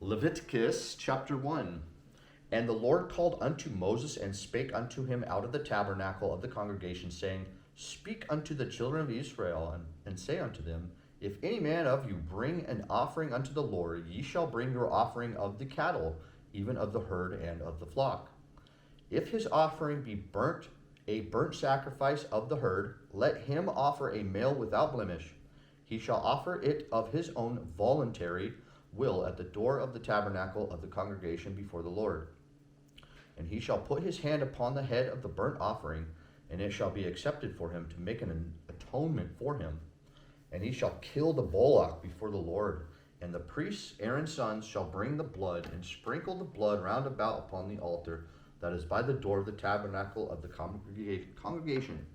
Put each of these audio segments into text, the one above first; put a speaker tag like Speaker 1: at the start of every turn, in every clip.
Speaker 1: Leviticus chapter 1. And the Lord called unto Moses and spake unto him out of the tabernacle of the congregation, saying, Speak unto the children of Israel, and say unto them, If any man of you bring an offering unto the Lord, ye shall bring your offering of the cattle, even of the herd and of the flock. If his offering be a burnt sacrifice of the herd, let him offer a male without blemish. He shall offer it of his own voluntary will at the door of the tabernacle of the congregation before the Lord. And he shall put his hand upon the head of the burnt offering, and it shall be accepted for him to make an atonement for him. And he shall kill the bullock before the Lord. And the priests, Aaron's sons, shall bring the blood, and sprinkle the blood round about upon the altar that is by the door of the tabernacle of the congregation.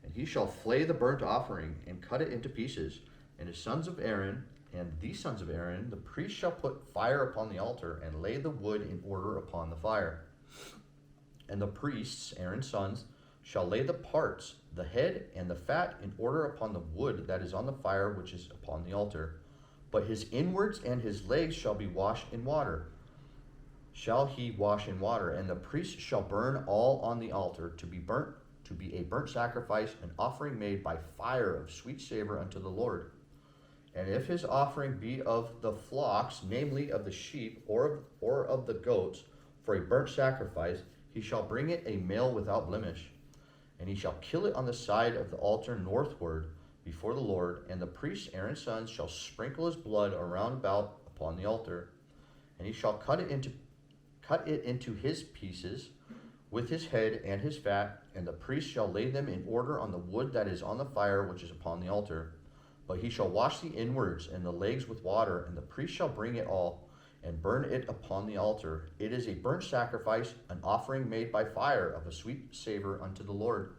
Speaker 1: And he shall flay the burnt offering, and cut it into pieces. And his sons of Aaron, and the sons of Aaron, the priest shall put fire upon the altar, and lay the wood in order upon the fire. And the priests, Aaron's sons, shall lay the parts, the head and the fat, in order upon the wood that is on the fire which is upon the altar. But his inwards and his legs shall be washed in water. Shall he wash in water, and the priest shall burn all on the altar to be a burnt sacrifice, an offering made by fire of sweet savor unto the Lord. And if his offering be of the flocks, namely of the sheep or of the goats, for a burnt sacrifice, he shall bring it a male without blemish. And he shall kill it on the side of the altar northward before the Lord. And the priest Aaron's sons shall sprinkle his blood around about upon the altar. And he shall cut it into his pieces with his head and his fat. And the priest shall lay them in order on the wood that is on the fire which is upon the altar. But he shall wash the inwards and the legs with water, and the priest shall bring it all, and burn it upon the altar. It is a burnt sacrifice, an offering made by fire of a sweet savor unto the Lord.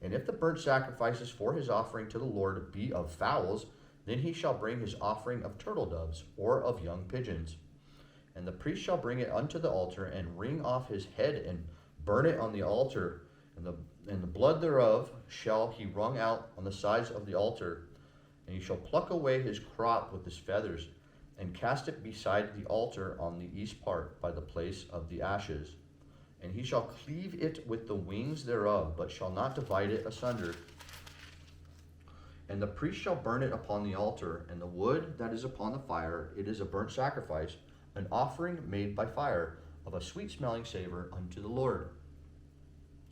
Speaker 1: And if the burnt sacrifices for his offering to the Lord be of fowls, then he shall bring his offering of turtle doves, or of young pigeons. And the priest shall bring it unto the altar, and wring off his head, and burn it on the altar, and the blood thereof shall he wrung out on the sides of the altar. And he shall pluck away his crop with his feathers, and cast it beside the altar on the east part, by the place of the ashes. And he shall cleave it with the wings thereof, but shall not divide it asunder. And the priest shall burn it upon the altar, and the wood that is upon the fire, it is a burnt sacrifice, an offering made by fire, of a sweet smelling savor unto the Lord.